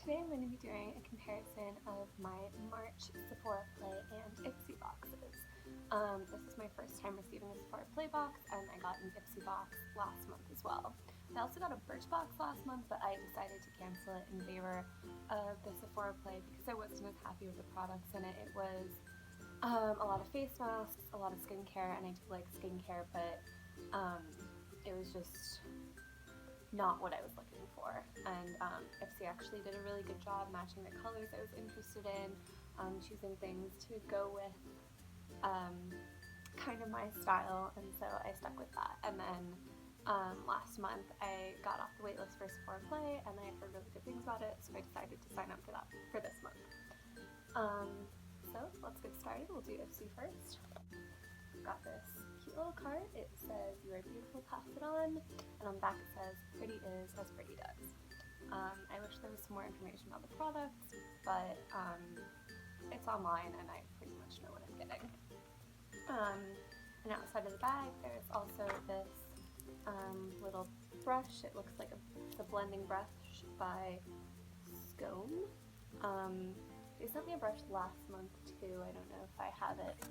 Today I'm going to be doing a comparison of my March Sephora Play and Ipsy boxes. This is my first time receiving a Sephora Play box, and I got an Ipsy box last month as well. I also got a Birchbox last month, but I decided to cancel it in favor of the Sephora Play because I wasn't as happy with the products in it. It was a lot of face masks, a lot of skincare, and I do like skincare, but it was just not what I was looking for. And Ipsy actually did a really good job matching the colors I was interested in, choosing things to go with kind of my style, and so I stuck with that. And then last month I got off the waitlist for Sephora Play, and I heard really good things about it, so I decided to sign up for that for this month. So let's get started. We'll do Ipsy first. Got this cute little card. It says, "You are beautiful, pass it on," and on the back it says, "Pretty is as pretty does." I wish there was some more information about the products, but it's online and I pretty much know what I'm getting. And outside of the bag there's also this little brush. It looks like it's a blending brush by Skone. They sent me a brush last month too. I don't know if I have it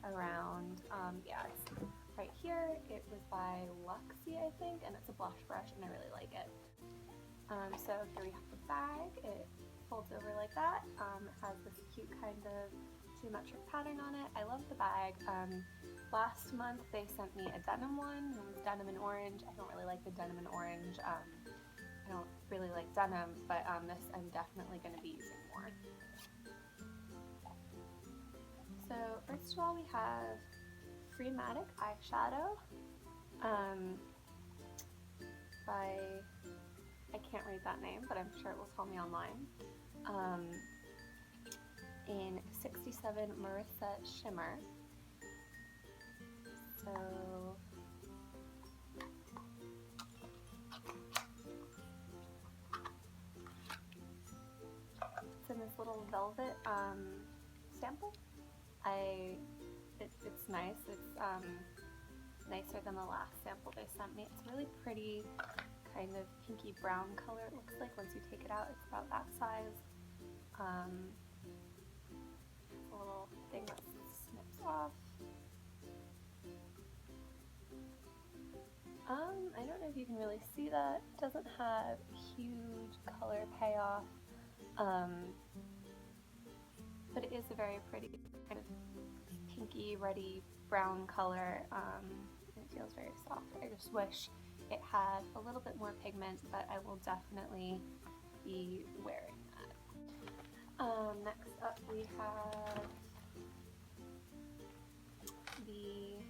around. Yeah, it's right here. It was by Luxe, I think, and it's a blush brush and I really like it. So here we have the bag. It folds over like that. It has this cute kind of geometric pattern on it. I love the bag. Last month they sent me a denim one. It was denim and orange. I don't really like the denim and orange. I don't really like denim, but this I'm definitely going to be using more. So first of all we have Freematic Eyeshadow by, I can't read that name, but I'm sure it will tell me online, in 67 Marissa Shimmer. So it's in this little velvet sample. It's nice. It's nicer than the last sample they sent me. It's really pretty, kind of pinky brown color it looks like. Once you take it out, it's about that size. A little thing that snips off. I don't know if you can really see that. It doesn't have huge color payoff, but it is a very pretty kind of pinky, reddy brown color, and it feels very soft. I just wish it had a little bit more pigment, but I will definitely be wearing that. Next up we have the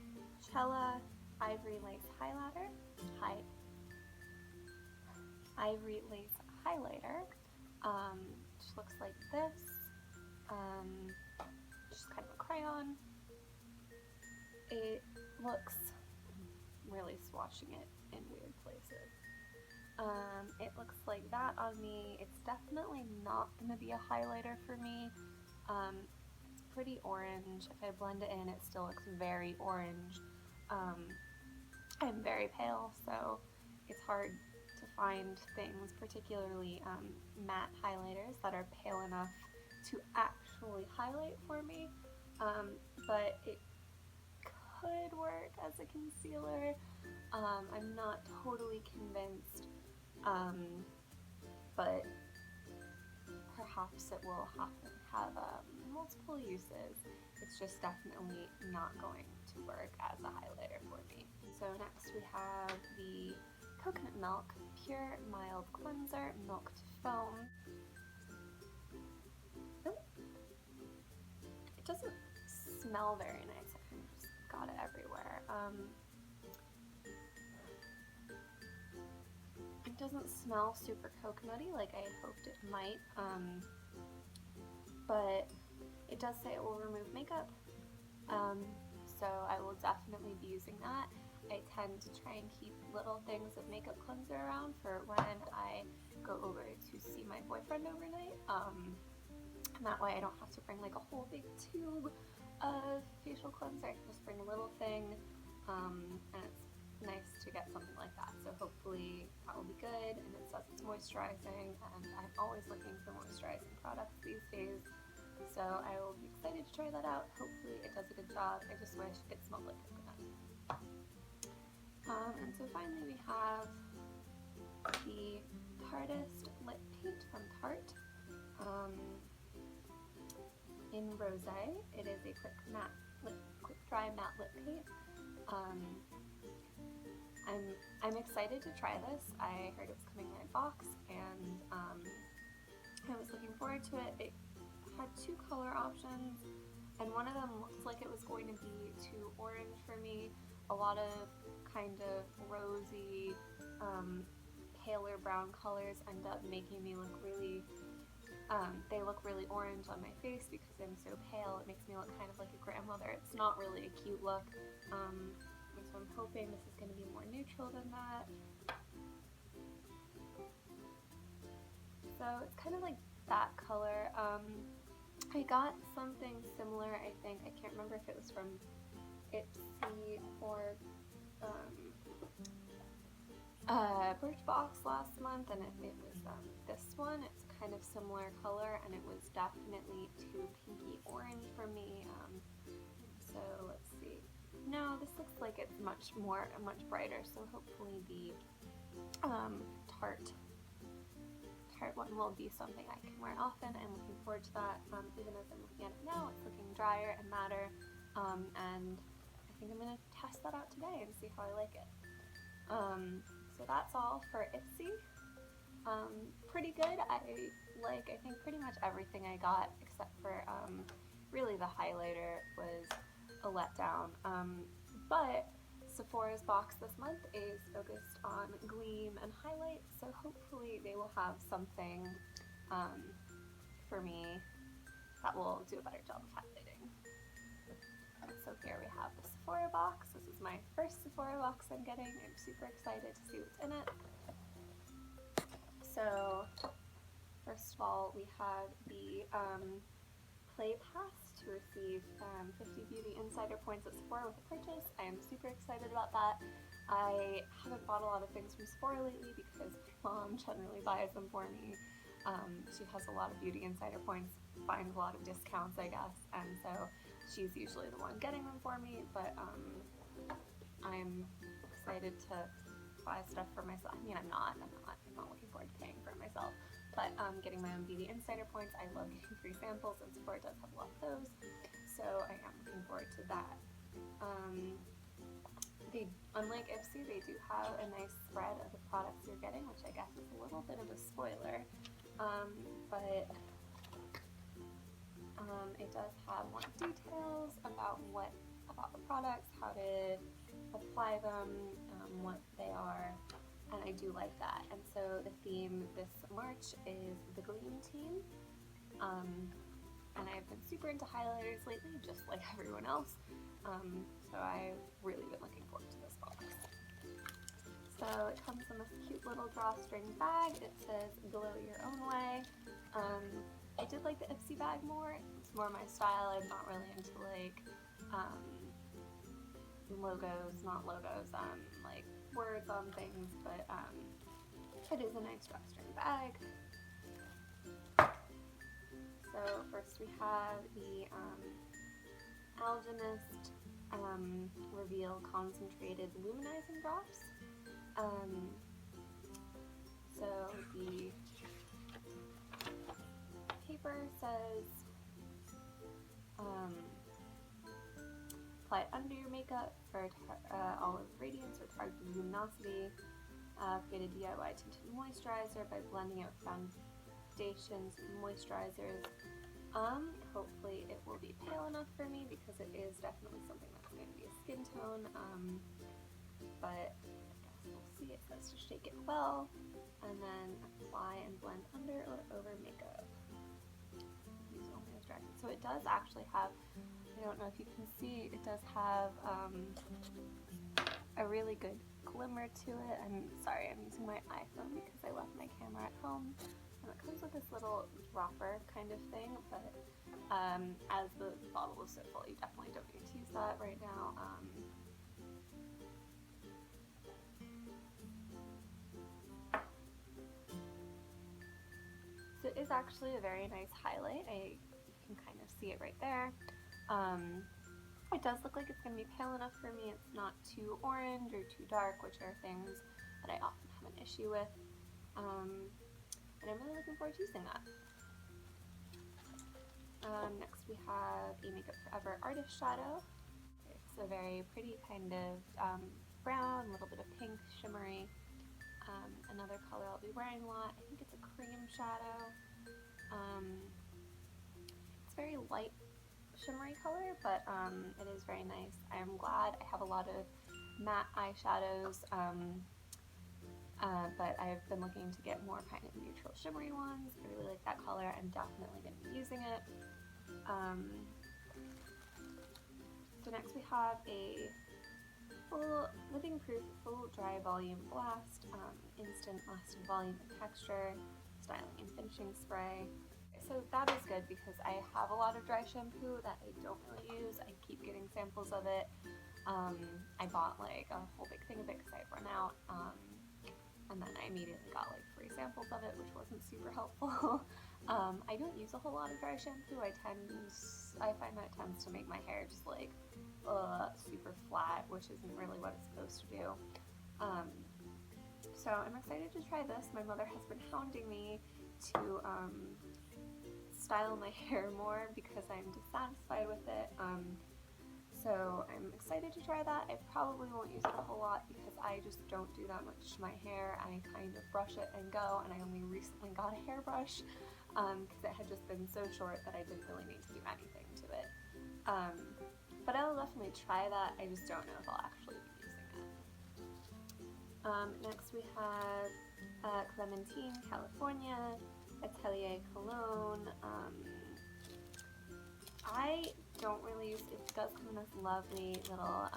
Chella Ivory Lace Highlighter. Ivory Lace Highlighter. Just looks like this. Just kind of a crayon. It looks, really swatching it in weird places. It looks like that on me. It's definitely not going to be a highlighter for me. It's pretty orange. If I blend it in, it still looks very orange. I'm very pale, so it's hard to find things, particularly matte highlighters, that are pale enough to actually highlight for me, but it could work as a concealer. I'm not totally convinced, but perhaps it will have multiple uses. It's just definitely not going to work as a highlighter for me. So next we have the Coconut Milk Pure Mild Cleanser Milk to Foam. It doesn't smell very nice. I've just got it everywhere. It doesn't smell super coconutty like I hoped it might, but it does say it will remove makeup, so I will definitely be using that. I tend to try and keep little things of makeup cleanser around for when I go over to see my boyfriend overnight, and that way I don't have to bring like a whole big tube of facial cleanser. I can just bring a little thing, and it's nice to get something like that. So hopefully that will be good, and it says it's moisturizing, and I'm always looking for moisturizing products these days. So I will be excited to try that out. Hopefully it does a good job. I just wish it smelled like coconut. And so finally we have the Tarteist lip paint from Tarte in rosé. It is a quick dry matte lip paint. I'm excited to try this. I heard it was coming in a box, and I was looking forward to it. It had two color options, and one of them looked like it was going to be too orange for me. A lot of kind of rosy, paler brown colors end up making me look really, they look really orange on my face because I'm so pale. It makes me look kind of like a grandmother. It's not really a cute look. And so I'm hoping this is going to be more neutral than that. So it's kind of like that color. I got something similar, I think. I can't remember if it was from Ipsy or Birchbox last month, and it was this one. It's kind of similar color, and it was definitely too pinky orange for me. So let's see. No, this looks like it's much brighter. So hopefully the Tarte one will be something I can wear often. I'm looking forward to that. Even as I'm looking at it now, it's looking drier and matter, and I think I'm gonna test that out today and see how I like it. So that's all for Ipsy. Pretty good. I think pretty much everything I got except for really the highlighter was a letdown. But Sephora's box this month is focused on gleam and highlight, so hopefully they will have something for me that will do a better job of highlighting. So here we have the Sephora box. This is my first Sephora box I'm getting. I'm super excited to see what's in it. So first of all, we have the Play Pass to receive 50 Beauty Insider points at Sephora with a purchase. I am super excited about that. I haven't bought a lot of things from Sephora lately because my mom generally buys them for me. She has a lot of Beauty Insider points, finds a lot of discounts, I guess, and so she's usually the one getting them for me, but I'm excited to buy stuff for myself. I mean, I'm not looking forward to paying for it myself, but getting my own Beauty Insider points. I love getting free samples, and Sephora does have a lot of those, so I am looking forward to that. Unlike Ipsy, they do have a nice spread of the products you're getting, which I guess is a little bit of a spoiler, but it does have more details about the products, how to apply them, what they are, and I do like that. And so the theme this March is the Gleam Team, and I've been super into highlighters lately, just like everyone else, so I've really been looking forward to this box. So it comes in this cute little drawstring bag. It says "Glow Your Own Way." I did like the Ipsy bag more. It's more my style. I'm not really into like like words on things, but it is a nice drawstring bag. So first we have the Algenist Reveal Concentrated Luminizing Drops. So the paper says apply it under your makeup for olive radiance or targeted luminosity. Create a DIY tinted moisturizer by blending out foundations and moisturizers. Hopefully it will be pale enough for me because it is definitely something that's going to be a skin tone. But I guess we'll see. It says to shake it well and then apply and blend under or over makeup. Use only as directed. So it does actually have, I don't know if you can see, it does have a really good glimmer to it. I'm sorry, I'm using my iPhone because I left my camera at home. And it comes with this little dropper kind of thing, but as the bottle is so full, you definitely don't need to use that right now. it is actually a very nice highlight. You can kind of see it right there. It does look like it's going to be pale enough for me. It's not too orange or too dark, which are things that I often have an issue with. And I'm really looking forward to using that. Next we have a Makeup Forever Artist Shadow. It's a very pretty kind of brown, a little bit of pink, shimmery. Another color I'll be wearing a lot. I think it's a cream shadow. It's very light shimmery color, but it is very nice. I'm glad I have a lot of matte eyeshadows, but I've been looking to get more kind of neutral shimmery ones. I really like that color. I'm definitely going to be using it. So next we have a full living proof full dry volume blast, instant lasting volume and texture, styling and finishing spray. So that is good because I have a lot of dry shampoo that I don't really use. I keep getting samples of it. I bought like a whole big thing of it because I had run out, and then I immediately got like 3 samples of it, which wasn't super helpful. I don't use a whole lot of dry shampoo. I find that it tends to make my hair just like super flat, which isn't really what it's supposed to do. So I'm excited to try this. My mother has been hounding me to style my hair more because I'm dissatisfied with it. So I'm excited to try that. I probably won't use it a whole lot because I just don't do that much to my hair. I kind of brush it and go, and I only recently got a hairbrush because it had just been so short that I didn't really need to do anything to it. But I'll definitely try that. I just don't know if I'll actually be using it. Next we have Clémentine, California, Atelier, Cologne. I don't really use it. It does come in this lovely little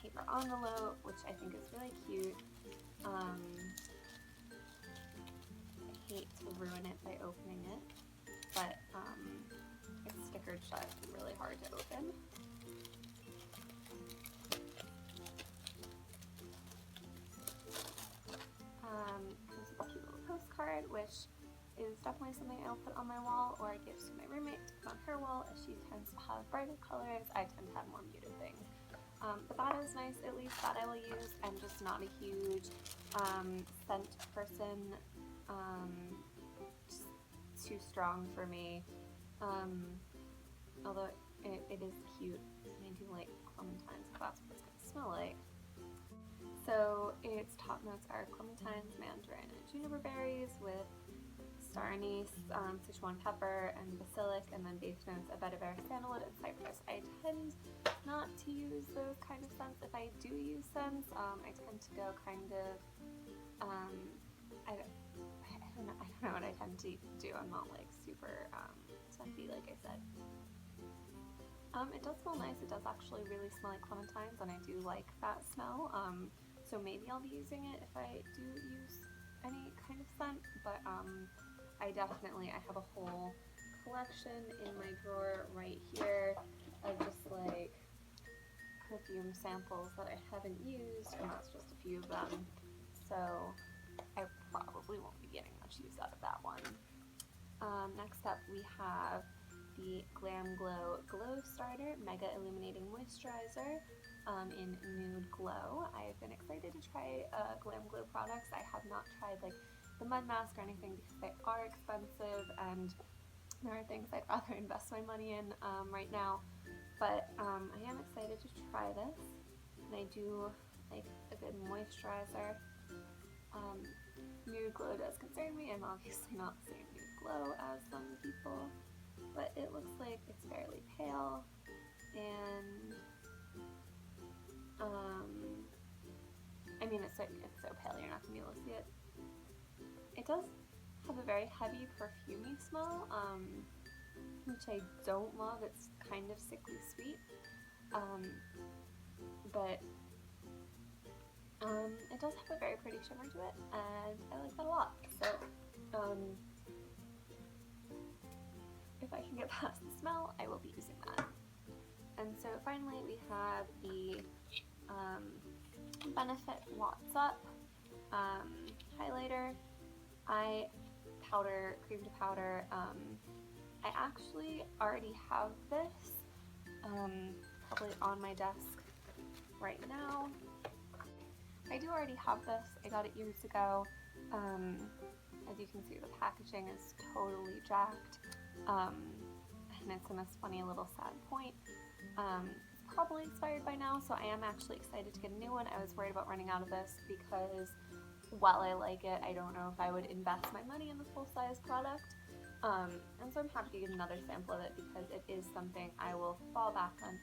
paper envelope, which I think is really cute. I hate to ruin it by opening it, but it's stickered shut and really hard to open. Comes with a cute little postcard, which is definitely something I'll put on my wall or I give to my roommate to put on her wall, as she tends to have brighter colors. I tend to have more muted things. But that is nice, at least that I will use. I'm just not a huge scent person. Just too strong for me. Although it is cute, and I do like clementines, if that's what it's going to smell like. So its top notes are clementines, mandarin, and juniper berries with star anise, Sichuan pepper, and basilic, and then base notes of vetiver, sandalwood, and cypress. I tend not to use those kind of scents. If I do use scents, I tend to go kind of, I don't know what I tend to do. I'm not like super scenty, like I said. It does smell nice. It does actually really smell like clementines, and I do like that smell. So maybe I'll be using it if I do use any kind of scent, but I have a whole collection in my drawer right here of just like perfume samples that I haven't used, and that's just a few of them. So I probably won't be getting much use out of that one. Next up we have the Glamglow Glowstarter Mega Illuminating Moisturizer in Nude Glow. I've been excited to try Glamglow products. I have not tried like the mud mask or anything because they are expensive and there are things I'd rather invest my money in right now. But I am excited to try this, and I do like a good moisturizer. Nude Glow does concern me. I'm obviously not the same Nude Glow as some people, but it looks like it's fairly pale, and I mean it's so pale you're not gonna be able to see it. It does have a very heavy perfumey smell, which I don't love. It's kind of sickly sweet, but it does have a very pretty shimmer to it, and I like that a lot. So if I can get past the smell, I will be using that. And so finally we have the Benefit What's Up highlighter. I powder, cream to powder. I actually already have this probably on my desk right now. I do already have this. I got it years ago. As you can see, the packaging is totally jacked, and it's in this funny little sad point. It's probably expired by now, so I am actually excited to get a new one. I was worried about running out of this because while I like it, I don't know if I would invest my money in the full-size product. And so I'm happy to get another sample of it because it is something I will fall back on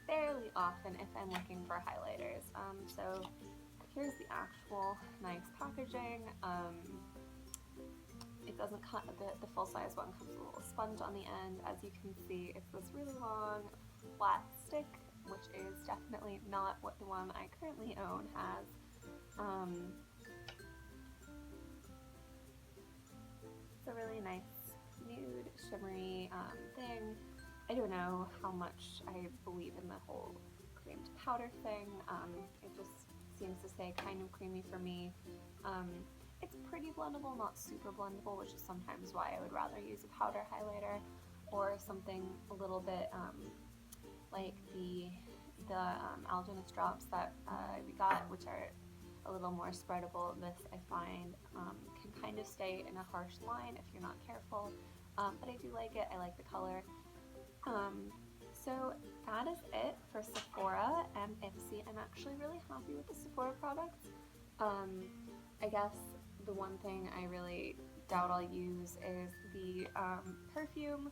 fairly often if I'm looking for highlighters. So here's the actual nice packaging. It doesn't cut a bit. The full-size one comes with a little sponge on the end. As you can see, it's this really long, flat stick, which is definitely not what the one I currently own has. It's a really nice nude, shimmery thing. I don't know how much I believe in the whole cream to powder thing. It just seems to stay kind of creamy for me. It's pretty blendable, not super blendable, which is sometimes why I would rather use a powder highlighter or something a little bit like the Algenist drops that we got, which are a little more spreadable. This I find can kind of stay in a harsh line if you're not careful, but I do like it. I like the color. So that is it for Sephora and Ipsy. I'm actually really happy with the Sephora products. I guess the one thing I really doubt I'll use is the perfume,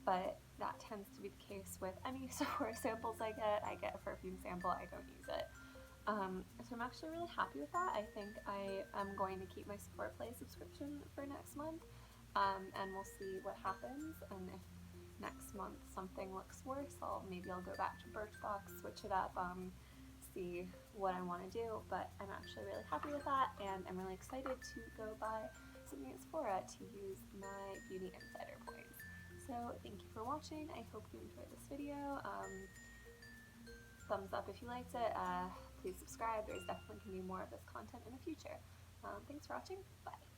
but that tends to be the case with any Sephora samples I get. I get a perfume sample, I don't use it. So I'm actually really happy with that. I think I am going to keep my Sephora Play subscription for next month, and we'll see what happens. And if next month something looks worse, maybe I'll go back to Birchbox, switch it up, see what I want to do. But I'm actually really happy with that, and I'm really excited to go buy something at Sephora to use my Beauty Insider points. So thank you for watching. I hope you enjoyed this video. Thumbs up if you liked it. Please subscribe. There's definitely going to be more of this content in the future. Thanks for watching. Bye.